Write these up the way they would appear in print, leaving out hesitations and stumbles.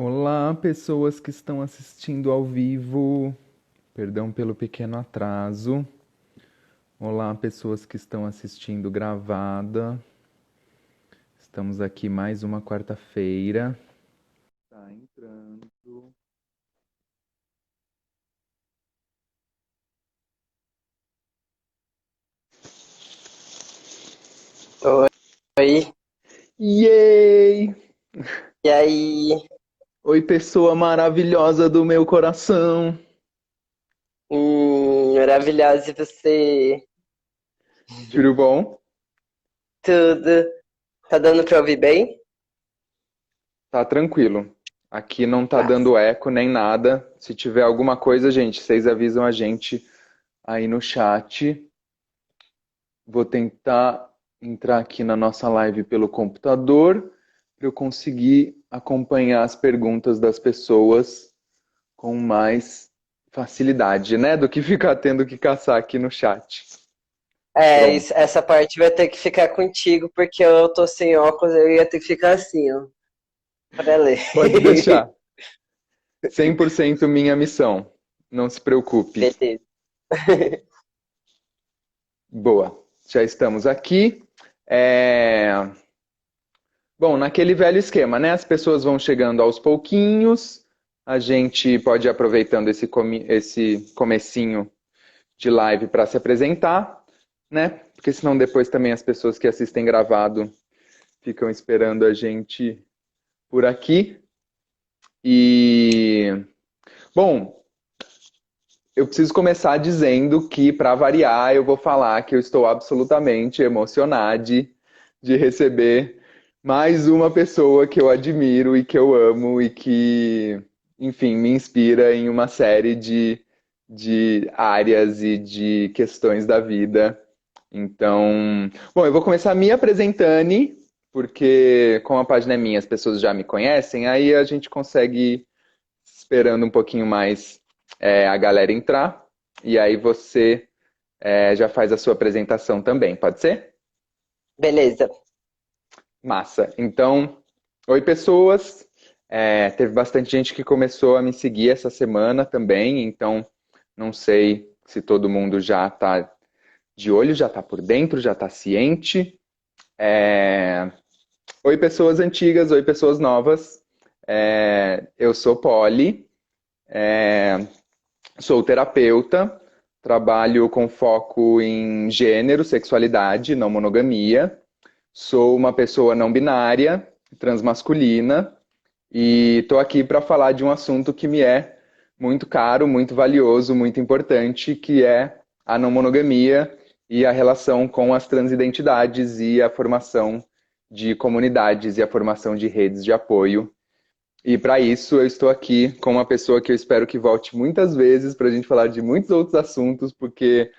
Olá, pessoas que estão assistindo ao vivo. Perdão pelo pequeno atraso. Olá, pessoas que estão assistindo gravada. Estamos aqui mais uma quarta-feira. Tá entrando. Oi, Yay! e aí? Oi, pessoa maravilhosa do meu coração. Maravilhosa e você? Tudo bom? Tudo. Tá dando pra ouvir bem? Tá tranquilo. Aqui não tá Mas, dando eco nem nada. Se tiver alguma coisa, gente, vocês avisam a gente aí no chat. Vou tentar entrar aqui na nossa live pelo computador para eu conseguir acompanhar as perguntas das pessoas com mais facilidade, né? Do que ficar tendo que caçar aqui no chat. Pronto, essa parte vai ter que ficar contigo, porque eu tô sem óculos, eu ia ter que ficar assim, ó, pra ler. pode deixar. 100% minha missão. Não se preocupe. Beleza. Boa, já estamos aqui. É, Bom, naquele velho esquema, né? As pessoas vão chegando aos pouquinhos, a gente pode ir aproveitando esse comecinho de live para se apresentar, né? Porque senão depois também as pessoas que assistem gravado ficam esperando a gente por aqui. E, bom, eu preciso começar dizendo que, para variar, eu vou falar que eu estou absolutamente emocionado de receber mais uma pessoa que eu admiro e que eu amo e que, enfim, me inspira em uma série de áreas e de questões da vida. Então, bom, eu vou começar me apresentando, porque como a página é minha, as pessoas já me conhecem, aí a gente consegue ir esperando um pouquinho mais a galera entrar, e aí você já faz a sua apresentação também, pode ser? Beleza. Massa. Então, oi pessoas. Teve bastante gente que começou a me seguir essa semana também, então não sei se todo mundo já está de olho, já está por dentro, já está ciente. É, Oi pessoas antigas, oi pessoas novas. Eu sou Polly, sou terapeuta, trabalho com foco em gênero, sexualidade, não monogamia. Sou uma pessoa não binária, transmasculina, e estou aqui para falar de um assunto que me é muito caro, muito valioso, muito importante, que é a não monogamia e a relação com as transidentidades e a formação de comunidades e a formação de redes de apoio. E para isso eu estou aqui com uma pessoa que eu espero que volte muitas vezes para a gente falar de muitos outros assuntos, porque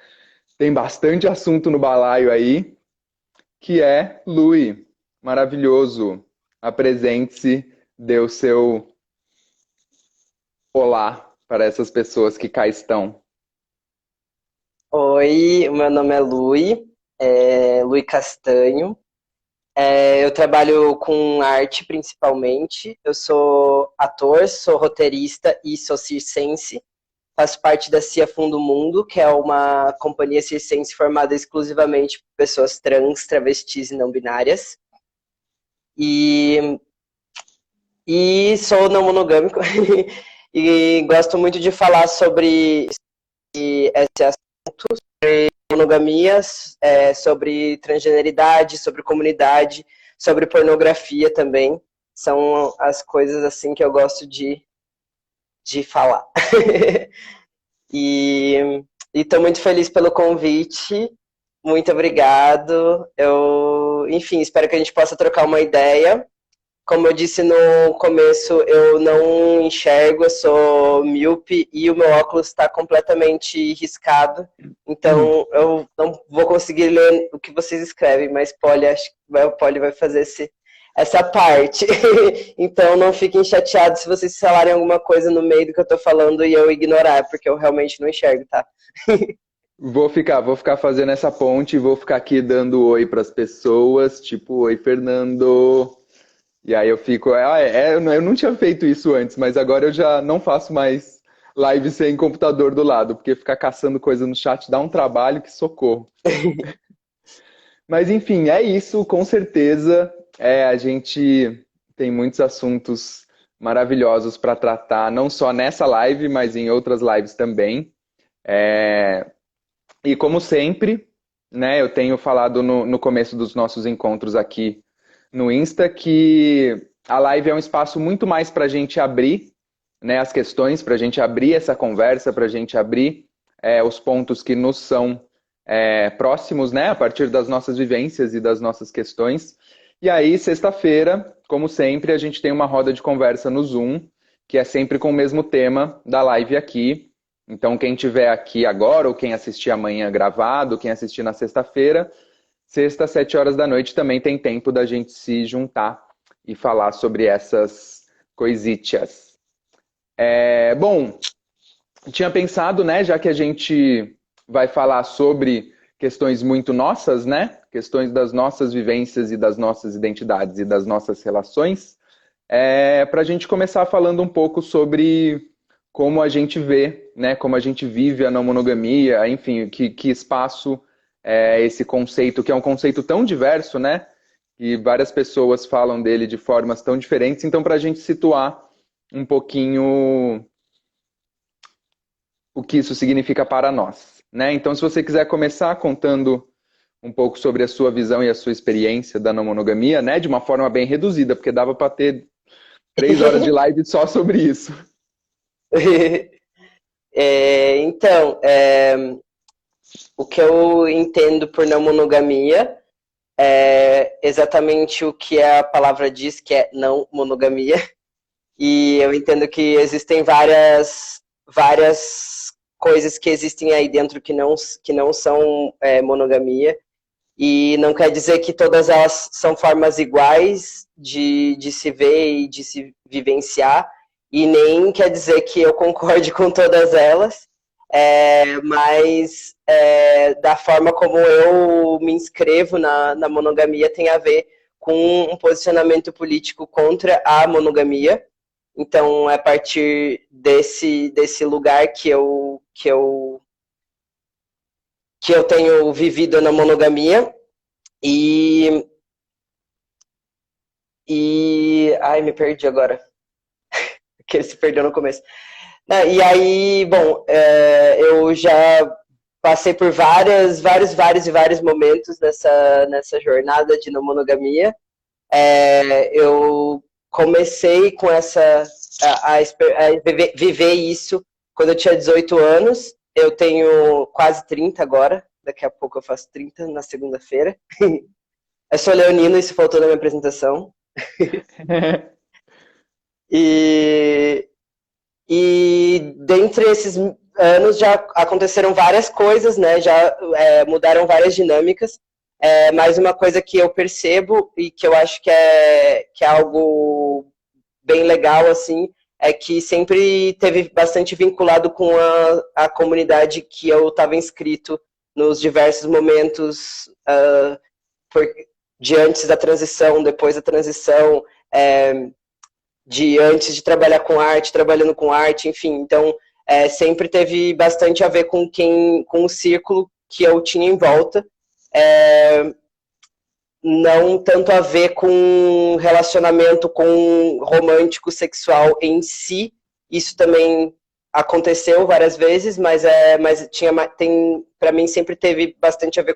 tem bastante assunto no balaio aí, que é Lui. Maravilhoso. Apresente-se, dê o seu olá para essas pessoas que cá estão. Oi, o meu nome é Lui, Lui Castanho. Eu trabalho com arte principalmente. Eu sou ator, sou roteirista e sou circense. Faço parte da CIA Fundo Mundo, que é uma companhia circense formada exclusivamente por pessoas trans, travestis e não binárias. E, e sou não monogâmico. E gosto muito de falar sobre esse assunto, sobre monogamias, sobre transgeneridade, sobre comunidade, sobre pornografia também. São as coisas assim que eu gosto de falar. E estou muito feliz pelo convite. Muito obrigado. Enfim, espero que a gente possa trocar uma ideia. Como eu disse no começo, eu não enxergo, eu sou míope e o meu óculos está completamente riscado. Então eu não vou conseguir ler o que vocês escrevem, mas o Polly vai fazer essa parte. Então não fiquem chateados se vocês falarem alguma coisa no meio do que eu estou falando e eu ignorar, porque eu realmente não enxergo, tá? Vou ficar fazendo essa ponte, vou ficar aqui dando oi para as pessoas, tipo, oi Fernando. E aí eu fico, eu não tinha feito isso antes, mas agora eu já não faço mais live sem computador do lado, porque ficar caçando coisa no chat dá um trabalho que socorro. Mas enfim, é isso, com certeza. A gente tem muitos assuntos maravilhosos para tratar, não só nessa live, mas em outras lives também. É, E como sempre, né, eu tenho falado no começo dos nossos encontros aqui no Insta que a live é um espaço muito mais para a gente abrir, né, as questões, para a gente abrir essa conversa, para a gente abrir os pontos que nos são próximos, né, a partir das nossas vivências e das nossas questões. E aí, sexta-feira, como sempre, a gente tem uma roda de conversa no Zoom, que é sempre com o mesmo tema da live aqui. Então, quem estiver aqui agora, ou quem assistir amanhã gravado, quem assistir na sexta-feira, sexta, 7 horas da noite, também tem tempo da gente se juntar e falar sobre essas coisitas. Bom, tinha pensado, né, já que a gente vai falar sobre questões muito nossas, né, questões das nossas vivências e das nossas identidades e das nossas relações, para a gente começar falando um pouco sobre como a gente vê, né, como a gente vive a não monogamia, enfim, que espaço é esse conceito, que é um conceito tão diverso, né, e várias pessoas falam dele de formas tão diferentes, então para a gente situar um pouquinho o que isso significa para nós, né? Então, se você quiser começar contando um pouco sobre a sua visão e a sua experiência da não monogamia, né, de uma forma bem reduzida, porque dava para ter 3 horas de live só sobre isso. Então, o que eu entendo por não monogamia é exatamente o que a palavra diz, que é não monogamia. E eu entendo que existem várias coisas que existem aí dentro que não são monogamia. E não quer dizer que todas elas são formas iguais de se ver e de se vivenciar, e nem quer dizer que eu concorde com todas elas, mas da forma como eu me inscrevo na monogamia tem a ver com um posicionamento político contra a monogamia. Então, é a partir desse lugar que eu tenho vivido na monogamia e ai, me perdi agora, porque ele se perdeu no começo. E aí, bom, eu já passei por vários momentos nessa jornada de não monogamia. Eu comecei com viver isso quando eu tinha 18 anos. Eu tenho quase 30 agora. Daqui a pouco eu faço 30 na segunda-feira. Eu sou leonino, isso faltou na minha apresentação. E dentre esses anos já aconteceram várias coisas, né? Já mudaram várias dinâmicas. Mas uma coisa que eu percebo e que eu acho que é algo bem legal, assim, é que sempre teve bastante vinculado com a comunidade que eu estava inscrito nos diversos momentos de antes da transição, depois da transição, de antes de trabalhar com arte, trabalhando com arte, enfim. Então, sempre teve bastante a ver com o círculo que eu tinha em volta. Não tanto a ver com relacionamento com romântico, sexual em si. Isso também aconteceu várias vezes, mas para mim sempre teve bastante a ver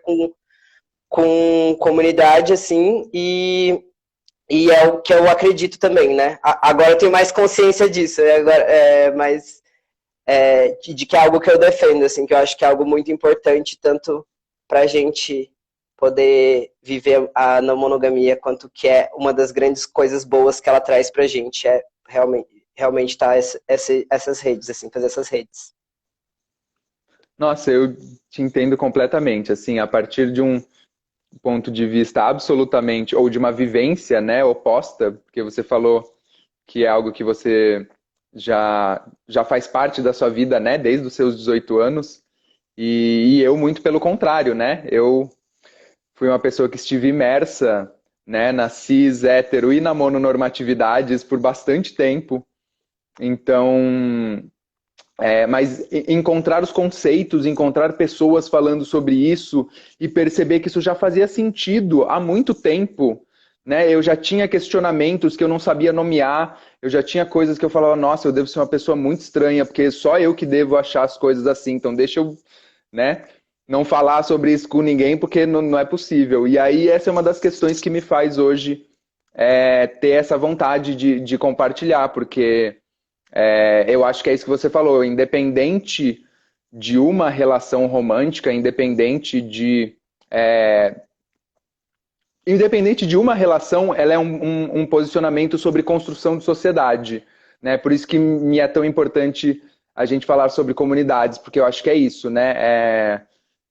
com comunidade, assim, e é o que eu acredito também, né? Agora eu tenho mais consciência disso, mas de que é algo que eu defendo, assim, que eu acho que é algo muito importante, tanto pra gente poder viver a não monogamia, quanto que é uma das grandes coisas boas que ela traz pra gente, realmente tá essas redes, assim, fazer essas redes. Nossa, eu te entendo completamente, assim, a partir de um ponto de vista absolutamente, ou de uma vivência, né, oposta, porque você falou que é algo que você já faz parte da sua vida, né, desde os seus 18 anos, e eu muito pelo contrário, né, eu fui uma pessoa que estive imersa né, na cis, hétero e na mononormatividades por bastante tempo. Então, mas encontrar os conceitos, encontrar pessoas falando sobre isso e perceber que isso já fazia sentido há muito tempo, né? Eu já tinha questionamentos que eu não sabia nomear, eu já tinha coisas que eu falava, nossa, eu devo ser uma pessoa muito estranha, porque só eu que devo achar as coisas assim, então deixa eu, né, não falar sobre isso com ninguém, porque não é possível. E aí essa é uma das questões que me faz hoje ter essa vontade de compartilhar, porque eu acho que é isso que você falou, independente de uma relação romântica, independente de uma relação, ela é um posicionamento sobre construção de sociedade, né? Por isso que me é tão importante a gente falar sobre comunidades, porque eu acho que é isso, né?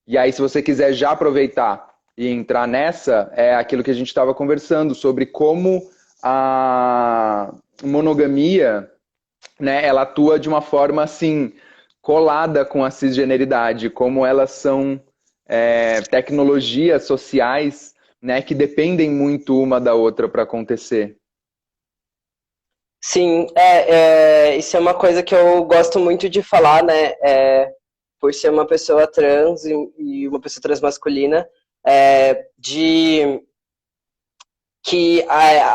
E aí, se você quiser já aproveitar e entrar nessa, é aquilo que a gente estava conversando sobre como a monogamia, né, ela atua de uma forma assim colada com a cisgeneridade, como elas são tecnologias sociais, né, que dependem muito uma da outra para acontecer. Sim, isso é uma coisa que eu gosto muito de falar, né? Por ser uma pessoa trans e uma pessoa transmasculina, de que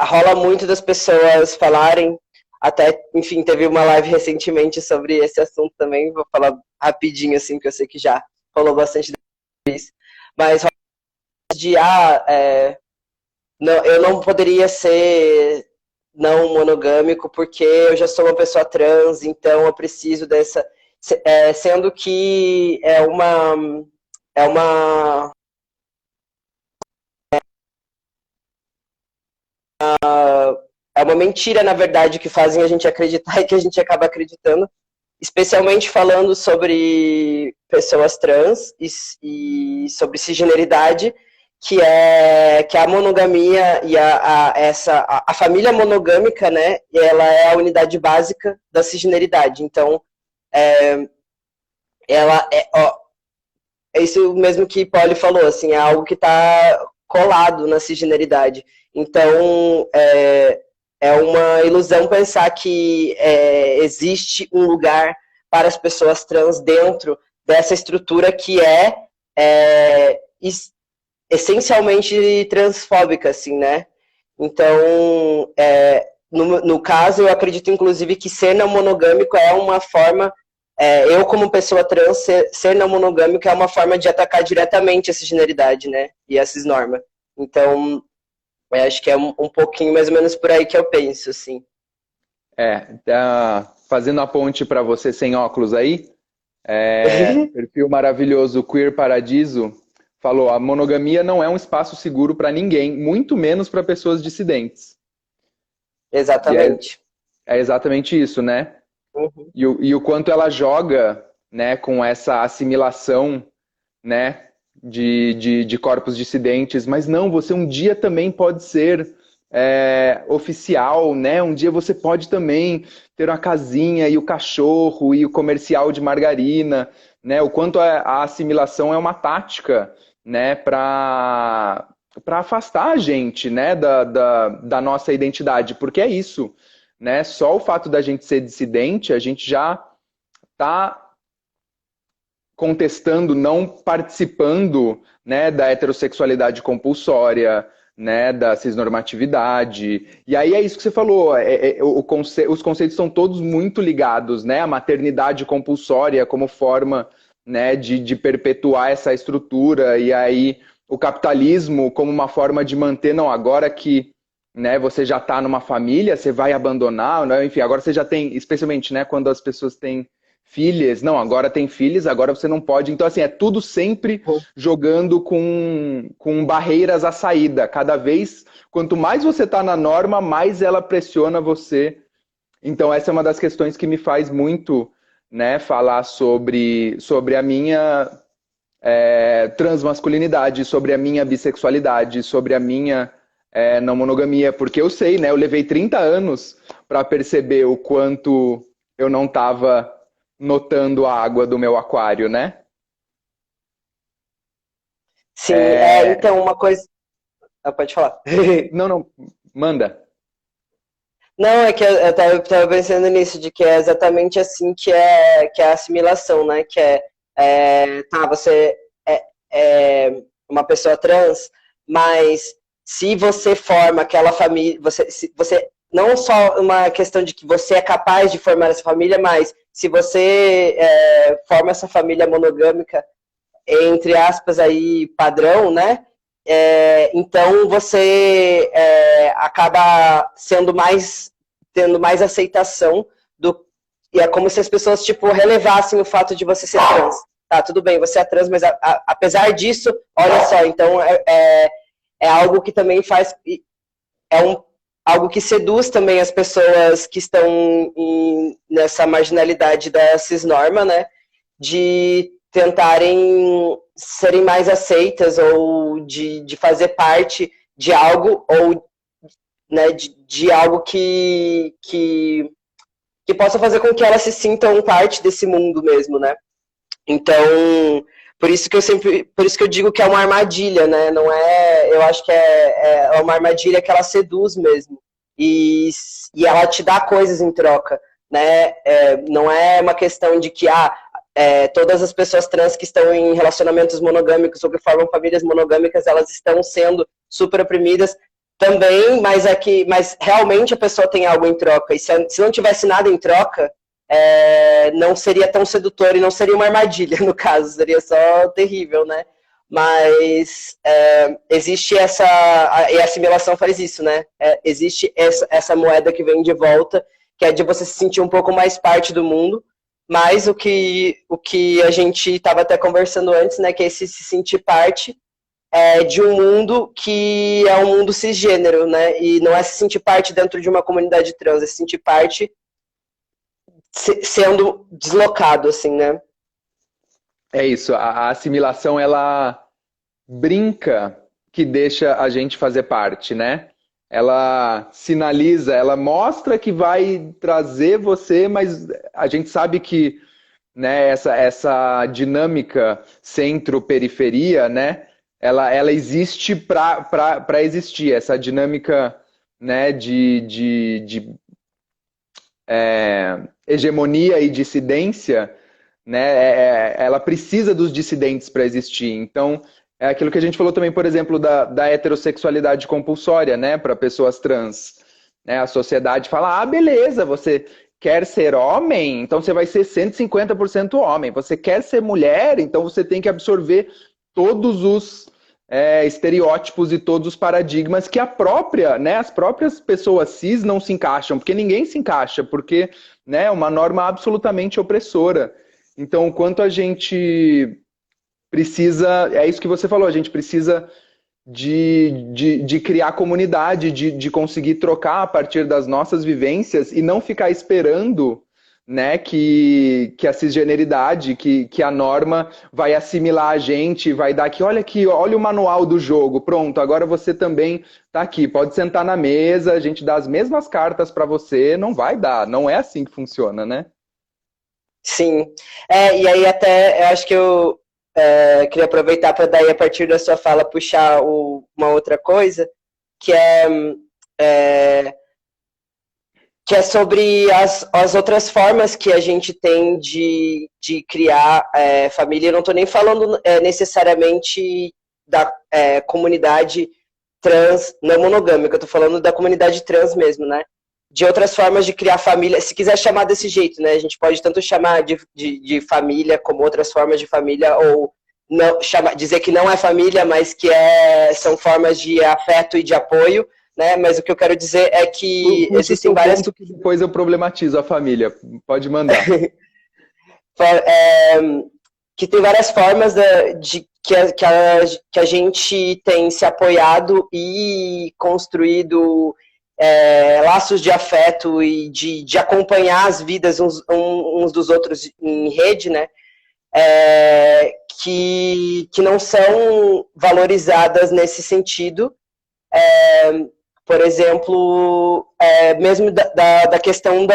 rola muito das pessoas falarem, até, enfim, teve uma live recentemente sobre esse assunto também, vou falar rapidinho, assim, que eu sei que já rolou bastante disso, mas de, não, eu não poderia ser não monogâmico porque eu já sou uma pessoa trans, então eu preciso dessa, sendo que é uma é uma mentira, na verdade, que fazem a gente acreditar e que a gente acaba acreditando, especialmente falando sobre pessoas trans e sobre cisgeneridade, que a monogamia e a família monogâmica, né, ela é a unidade básica da cisgeneridade. Então, ela é isso mesmo que Polly falou, assim, é algo que está colado na cisgeneridade. Então, é uma ilusão pensar que existe um lugar para as pessoas trans dentro dessa estrutura que essencialmente transfóbica, assim, né? Então, no caso, eu acredito, inclusive, que ser não monogâmico é uma forma, eu como pessoa trans, ser não monogâmico é uma forma de atacar diretamente essa cisgeneridade, né? E essas normas. Então, eu acho que é um pouquinho mais ou menos por aí que eu penso, assim. Tá fazendo a ponte para você sem óculos aí, perfil maravilhoso Queer Paradiso falou: a monogamia não é um espaço seguro para ninguém, muito menos para pessoas dissidentes. E Exatamente. é exatamente isso, né? Uhum. E o quanto ela joga, né, com essa assimilação, né, de corpos dissidentes, mas não, você um dia também pode ser oficial, né? Um dia você pode também ter uma casinha e o cachorro e o comercial de margarina, né? O quanto a assimilação é uma tática, né, para afastar a gente, né, da nossa identidade, porque é isso, né? Só o fato da gente ser dissidente, a gente já está contestando, não participando, né, da heterossexualidade compulsória, né, da cisnormatividade. E aí é isso que você falou, os conceitos são todos muito ligados, né, a maternidade compulsória como forma, né, de perpetuar essa estrutura, e aí o capitalismo como uma forma de manter, não, agora que, né, você já está numa família, você vai abandonar, né, enfim, agora você já tem, especialmente, né, quando as pessoas têm filhas, não, agora tem filhos, agora você não pode. Então, assim, é tudo sempre jogando com barreiras à saída. Cada vez, quanto mais você está na norma, mais ela pressiona você. Então, essa é uma das questões que me faz muito, né, falar sobre a minha transmasculinidade, sobre a minha bissexualidade, sobre a minha não monogamia, porque eu sei, né, eu levei 30 anos para perceber o quanto eu não estava notando a água do meu aquário, né? Sim, então uma coisa. Pode falar. Não, não, manda. Não, é que eu tava pensando nisso, de que é exatamente assim que é a assimilação, né? Que tá, você é uma pessoa trans, mas se você forma aquela família, você não só uma questão de que você é capaz de formar essa família, mas se você forma essa família monogâmica, entre aspas, aí, padrão, né? Então você acaba tendo mais aceitação e é como se as pessoas tipo relevassem o fato de você ser trans. Tá, tudo bem, você é trans, mas apesar disso, olha só, então é algo que também faz algo que seduz também as pessoas que estão nessa marginalidade da cisnorma, né? De tentarem serem mais aceitas ou de fazer parte de algo ou né, de algo que possa fazer com que elas se sintam parte desse mundo mesmo, né? Então, por isso que eu digo que é uma armadilha, né? Não é, eu acho que é uma armadilha que ela seduz mesmo e ela te dá coisas em troca, né? Não é uma questão de que todas as pessoas trans que estão em relacionamentos monogâmicos ou que formam famílias monogâmicas, elas estão sendo super oprimidas também, mas realmente a pessoa tem algo em troca. E se não tivesse nada em troca, não seria tão sedutor e não seria uma armadilha, no caso, seria só terrível, né? Mas existe e a assimilação faz isso, né? Existe essa moeda que vem de volta, que é de você se sentir um pouco mais parte do mundo, mas o que a gente estava até conversando antes, né, que é esse se sentir parte de um mundo que é um mundo cisgênero, né, e não é se sentir parte dentro de uma comunidade trans, é se sentir parte sendo deslocado, assim, né. É isso, a assimilação, ela brinca que deixa a gente fazer parte, né? Ela sinaliza, ela mostra que vai trazer você, mas a gente sabe que, né, essa dinâmica centro-periferia, né, ela existe para existir, essa dinâmica, né, de hegemonia e dissidência, né, ela precisa dos dissidentes para existir. Então, é aquilo que a gente falou também, por exemplo, da heterossexualidade compulsória, né, para pessoas trans. Né, a sociedade fala, beleza, você quer ser homem, então você vai ser 150% homem. Você quer ser mulher, então você tem que absorver todos os estereótipos e todos os paradigmas que as próprias pessoas cis não se encaixam, porque ninguém se encaixa, porque né, é uma norma absolutamente opressora. Então, o quanto a gente precisa, é isso que você falou, a gente precisa de criar comunidade, de conseguir trocar a partir das nossas vivências e não ficar esperando, né, que a cisgeneridade, que a norma vai assimilar a gente, vai dar aqui, olha o manual do jogo, pronto, agora você também tá aqui, pode sentar na mesa, a gente dá as mesmas cartas para você, não vai dar, não é assim que funciona, né? Sim, e aí até eu acho que eu queria aproveitar para daí a partir da sua fala puxar uma outra coisa, que é sobre as outras formas que a gente tem de criar família. Eu não estou nem falando necessariamente da comunidade trans não monogâmica, eu estou falando da comunidade trans mesmo, né? De outras formas de criar família, se quiser chamar desse jeito, né? A gente pode tanto chamar de família como outras formas de família, ou não, dizer que não é família, mas que são formas de afeto e de apoio, né? Mas o que eu quero dizer é que existem várias... Que depois eu problematizo a família, pode mandar. Que tem várias formas que a gente tem se apoiado e construído laços de afeto e de acompanhar as vidas uns dos outros em rede, né? Que não são valorizadas nesse sentido. Por exemplo, mesmo da questão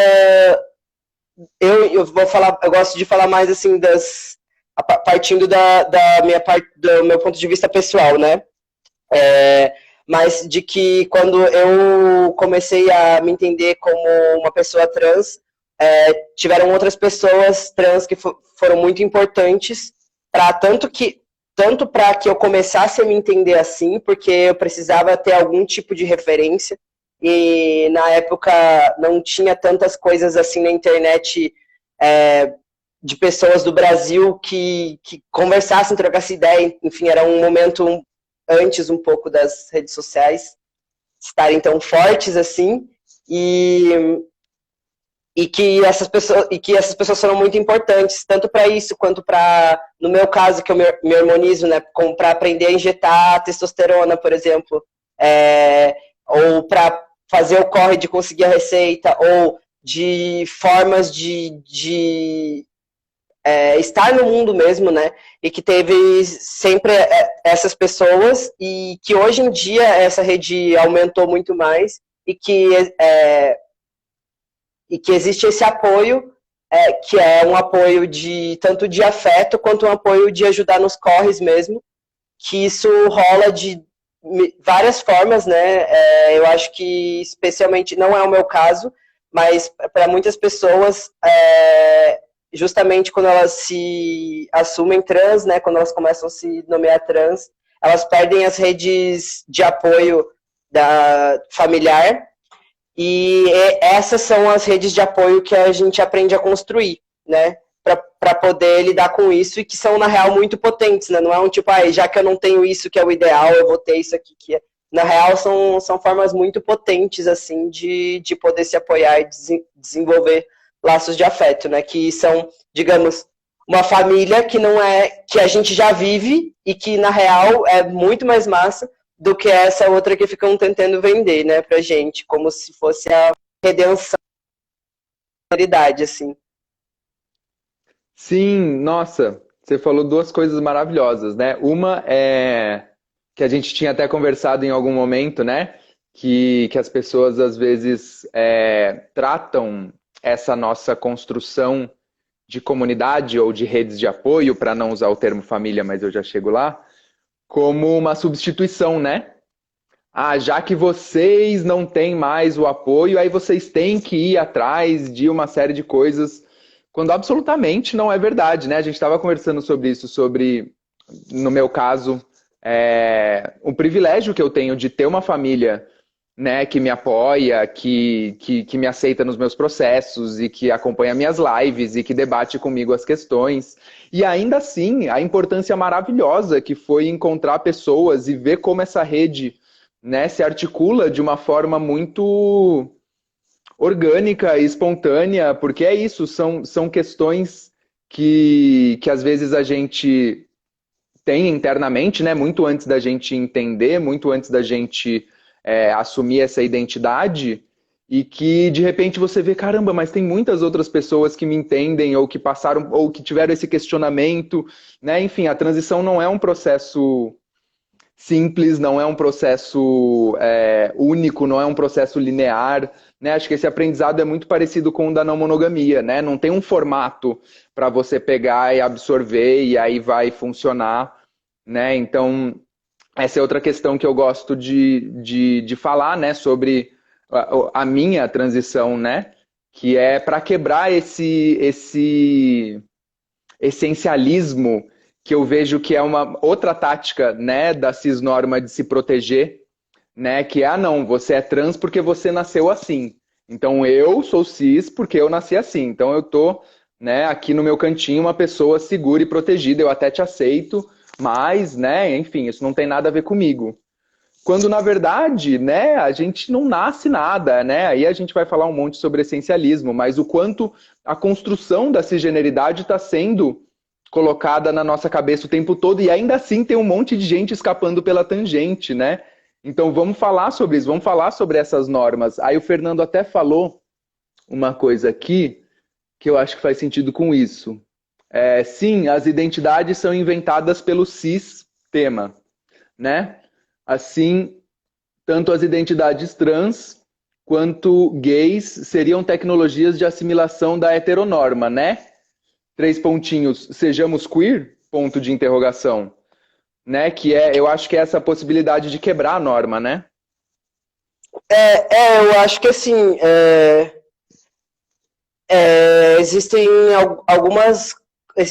eu vou falar, eu gosto de falar mais assim partindo do meu ponto de vista pessoal, né? mas de que quando eu comecei a me entender como uma pessoa trans, tiveram outras pessoas trans que foram muito importantes para tanto para que eu começasse a me entender assim, porque eu precisava ter algum tipo de referência, e na época não tinha tantas coisas assim na internet, de pessoas do Brasil que conversassem, trocassem ideia, enfim, era um momento antes um pouco das redes sociais estarem tão fortes assim, e que essas pessoas foram muito importantes, tanto para isso quanto para, no meu caso, que eu me hormonizo, né, para aprender a injetar testosterona, por exemplo, ou para fazer o corre de conseguir a receita, ou de formas de estar no mundo mesmo, né, e que teve sempre essas pessoas, e que hoje em dia essa rede aumentou muito mais, e que existe esse apoio, que é um apoio tanto de afeto quanto um apoio de ajudar nos corres mesmo, que isso rola de várias formas, né? Eu acho que especialmente, não é o meu caso, mas para muitas pessoas, justamente quando elas se assumem trans, né? Quando elas começam a se nomear trans, elas perdem as redes de apoio familiar, e essas são as redes de apoio que a gente aprende a construir, né? Para poder lidar com isso, e que são, na real, muito potentes, né? Não é um tipo, já que eu não tenho isso que é o ideal, eu vou ter isso aqui que é. Na real, são formas muito potentes, assim, de poder se apoiar e desenvolver laços de afeto, né? Que são, digamos, uma família que não é, que a gente já vive, e que, na real, é muito mais massa do que essa outra que ficam tentando vender, né, pra gente, como se fosse a redenção da realidade, assim. Sim, nossa, você falou duas coisas maravilhosas, né? Uma é que a gente tinha até conversado em algum momento, né? Que as pessoas às vezes tratam essa nossa construção de comunidade ou de redes de apoio, para não usar o termo família, mas eu já chego lá, como uma substituição, né? Ah, já que vocês não têm mais o apoio, aí vocês têm que ir atrás de uma série de coisas, quando absolutamente não é verdade, né? A gente estava conversando sobre isso, no meu caso, o privilégio que eu tenho de ter uma família, né, que me apoia, que me aceita nos meus processos e que acompanha minhas lives e que debate comigo as questões. E ainda assim, a importância maravilhosa que foi encontrar pessoas e ver como essa rede, né, se articula de uma forma muito orgânica e espontânea, porque é isso, são questões que às vezes a gente tem internamente, né, muito antes da gente entender, muito antes da gente assumir essa identidade, e que de repente você vê, caramba, mas tem muitas outras pessoas que me entendem, ou que passaram, ou que tiveram esse questionamento, né? Enfim, a transição não é um processo simples, não é um processo único, não é um processo linear, né? Acho que esse aprendizado é muito parecido com o da não monogamia, né? Não tem um formato para você pegar e absorver e aí vai funcionar, né? Então, essa é outra questão que eu gosto de falar, né? Sobre a minha transição, né? Que é para quebrar esse essencialismo que eu vejo que é uma outra tática, né, da cisnorma de se proteger, né, que é, não, você é trans porque você nasceu assim. Então eu sou cis porque eu nasci assim. Então eu tô, né, aqui no meu cantinho uma pessoa segura e protegida, eu até te aceito, mas, né, enfim, isso não tem nada a ver comigo. Quando, na verdade, né, a gente não nasce nada, né? Aí a gente vai falar um monte sobre essencialismo, mas o quanto a construção da cisgeneridade está sendo colocada na nossa cabeça o tempo todo, e ainda assim tem um monte de gente escapando pela tangente, né? Então vamos falar sobre isso, vamos falar sobre essas normas. Aí o Fernando até falou uma coisa aqui que eu acho que faz sentido com isso. Sim, as identidades são inventadas pelo sistema, né? Assim, tanto as identidades trans quanto gays seriam tecnologias de assimilação da heteronorma, né? 3 pontinhos, sejamos queer? Ponto de interrogação. né? Eu acho que é essa possibilidade de quebrar a norma, né? Eu acho que assim, existem algumas.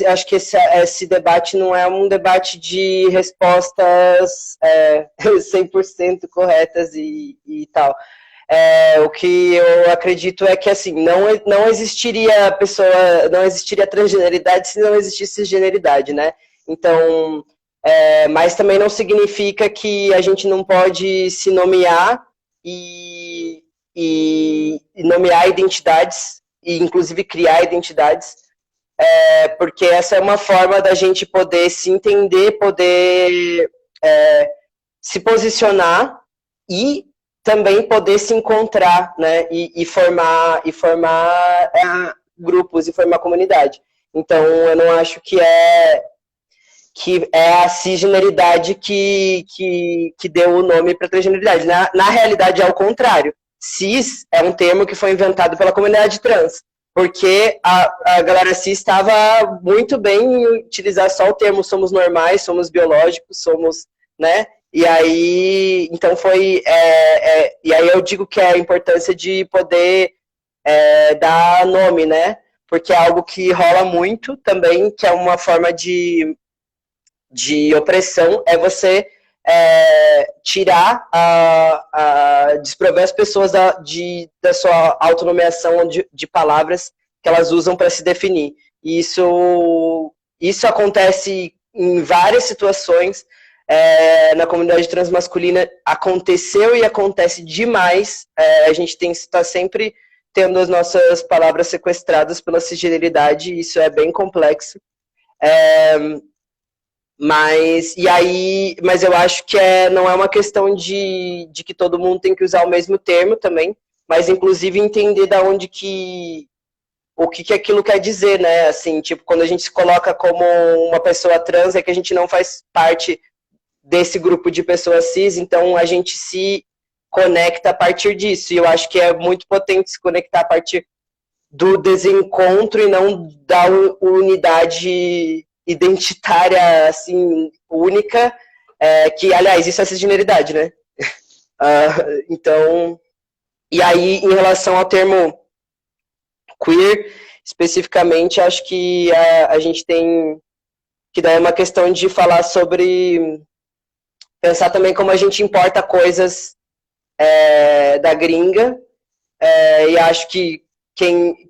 Acho que esse debate não é um debate de respostas 100% corretas e tal. O que eu acredito é que assim não existiria pessoa, não existiria transgeneridade se não existisse generidade, né? Então, mas também não significa que a gente não pode se nomear e nomear identidades e inclusive criar identidades, porque essa é uma forma da gente poder se entender, poder se posicionar e também poder se encontrar, né, e formar grupos e formar comunidade. Então, eu não acho que é a cisgeneridade que deu o nome para a transgeneridade. Na realidade, é o contrário. Cis é um termo que foi inventado pela comunidade trans, porque a galera cis estava muito bem em utilizar só o termo somos normais, somos biológicos, somos, né? E aí, então e aí eu digo que é a importância de poder dar nome, né? Porque é algo que rola muito também, que é uma forma de opressão, é você tirar, desprover as pessoas da sua autonomeação de palavras que elas usam para se definir. E isso acontece em várias situações. Na comunidade transmasculina aconteceu e acontece demais. A gente tem que estar sempre tendo as nossas palavras sequestradas pela cisgeneridade, e isso é bem complexo. Mas eu acho que não é uma questão de que todo mundo tem que usar o mesmo termo também, mas inclusive entender da onde o que aquilo quer dizer, né? Assim, tipo, quando a gente se coloca como uma pessoa trans, é que a gente não faz parte desse grupo de pessoas cis, então a gente se conecta a partir disso. E eu acho que é muito potente se conectar a partir do desencontro e não da unidade identitária, assim, única, que, aliás, isso é cisgeneridade, né? Então, e aí, em relação ao termo queer, especificamente, acho que a gente tem que dar uma questão de falar sobre, pensar também como a gente importa coisas da gringa, e acho que tem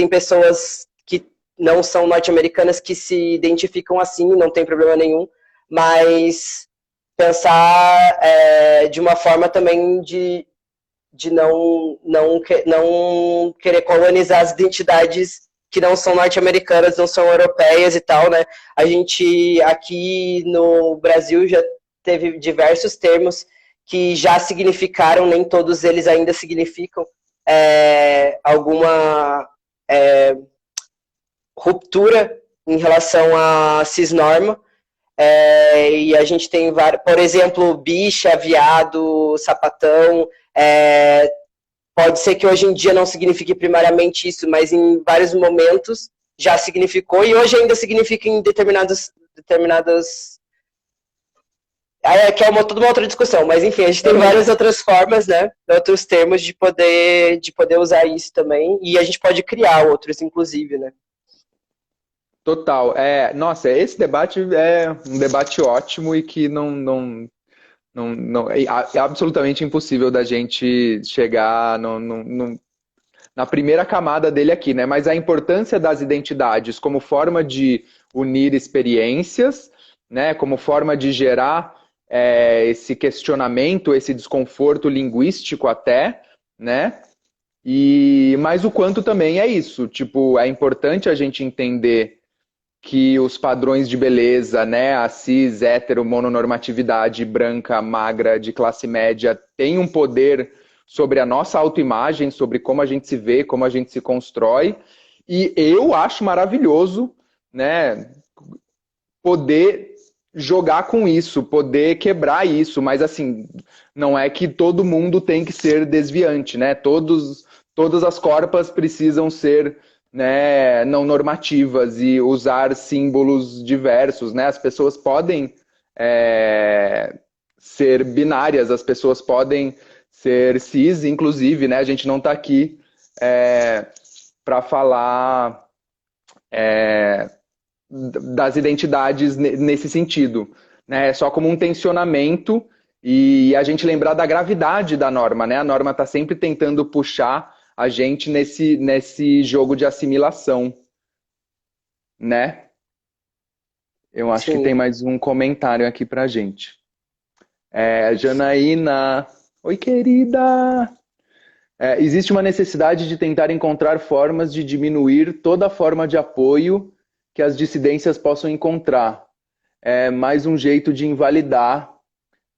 pessoas que não são norte-americanas que se identificam assim, não tem problema nenhum, mas pensar de uma forma também de não querer colonizar as identidades que não são norte-americanas, não são europeias e tal, né? A gente aqui no Brasil já teve diversos termos que já significaram, nem todos eles ainda significam alguma ruptura em relação à cisnorma. E a gente tem vários, por exemplo, bicha, viado, sapatão. Pode ser que hoje em dia não signifique primariamente isso, mas em vários momentos já significou e hoje ainda significa em determinadas que é toda uma outra discussão, mas enfim, a gente tem várias outras formas, né, outros termos de poder usar isso também, e a gente pode criar outros, inclusive, né. Total. Nossa, esse debate é um debate ótimo e que é absolutamente impossível da gente chegar na primeira camada dele aqui, né? Mas a importância das identidades como forma de unir experiências, né? Como forma de gerar esse questionamento, esse desconforto linguístico até, né? Mas o quanto também é isso, tipo, é importante a gente entender que os padrões de beleza, né, a cis, hétero, mononormatividade branca, magra, de classe média, tem um poder sobre a nossa autoimagem, sobre como a gente se vê, como a gente se constrói, e eu acho maravilhoso, né, poder jogar com isso, poder quebrar isso, mas assim, não é que todo mundo tem que ser desviante, né? Todas as corpas precisam ser, né, não normativas e usar símbolos diversos, né? As pessoas podem ser binárias, as pessoas podem ser cis, inclusive, né? A gente não está aqui para falar das identidades nesse sentido, né? É só como um tensionamento e a gente lembrar da gravidade da norma, né? A norma está sempre tentando puxar a gente nesse jogo de assimilação, né? Eu acho que tem Sim. mais um comentário aqui pra gente. Janaína, oi querida! Existe uma necessidade de tentar encontrar formas de diminuir toda forma de apoio que as dissidências possam encontrar. É mais um jeito de invalidar,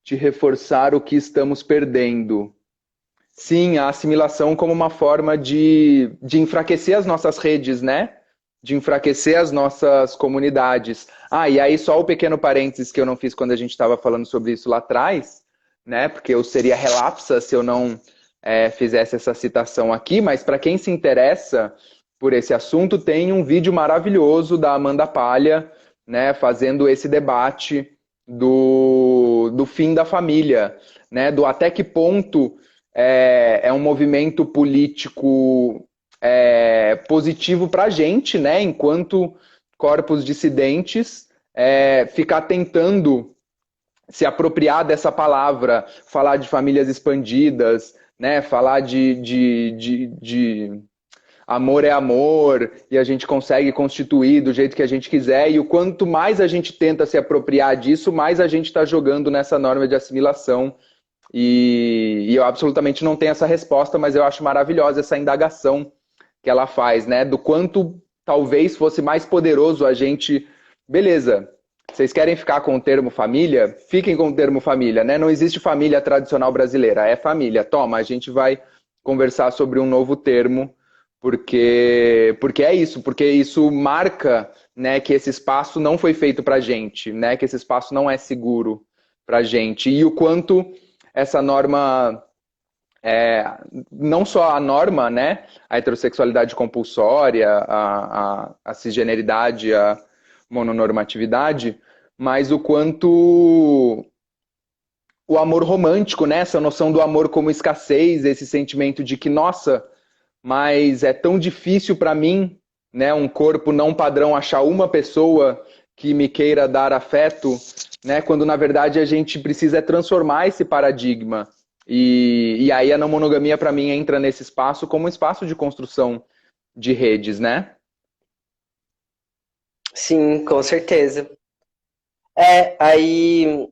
de reforçar o que estamos perdendo. Sim, a assimilação como uma forma de enfraquecer as nossas redes, né? De enfraquecer as nossas comunidades. E aí só o pequeno parênteses que eu não fiz quando a gente estava falando sobre isso lá atrás, né? Porque eu seria relapsa se eu não fizesse essa citação aqui, mas para quem se interessa por esse assunto, tem um vídeo maravilhoso da Amanda Palha, né? Fazendo esse debate do fim da família, né? Do até que ponto é um movimento político positivo para a gente, né, enquanto corpos dissidentes, ficar tentando se apropriar dessa palavra, falar de famílias expandidas, né, falar de amor é amor, e a gente consegue constituir do jeito que a gente quiser, e o quanto mais a gente tenta se apropriar disso, mais a gente está jogando nessa norma de assimilação. E eu absolutamente não tenho essa resposta, mas eu acho maravilhosa essa indagação que ela faz, né? Do quanto talvez fosse mais poderoso a gente... Beleza, vocês querem ficar com o termo família? Fiquem com o termo família, né? Não existe família tradicional brasileira, é família. Toma, a gente vai conversar sobre um novo termo, porque é isso, porque isso marca, né, que esse espaço não foi feito pra gente, né? Que esse espaço não é seguro pra gente. E o quanto essa norma, não só a norma, né, a heterossexualidade compulsória, a cisgeneridade, a mononormatividade, mas o quanto o amor romântico, né, essa noção do amor como escassez, esse sentimento de que, nossa, mas é tão difícil para mim, né, um corpo não padrão, achar uma pessoa que me queira dar afeto, né, quando na verdade a gente precisa transformar esse paradigma. E aí a não monogamia para mim entra nesse espaço como um espaço de construção de redes, né? Sim, com certeza. Aí.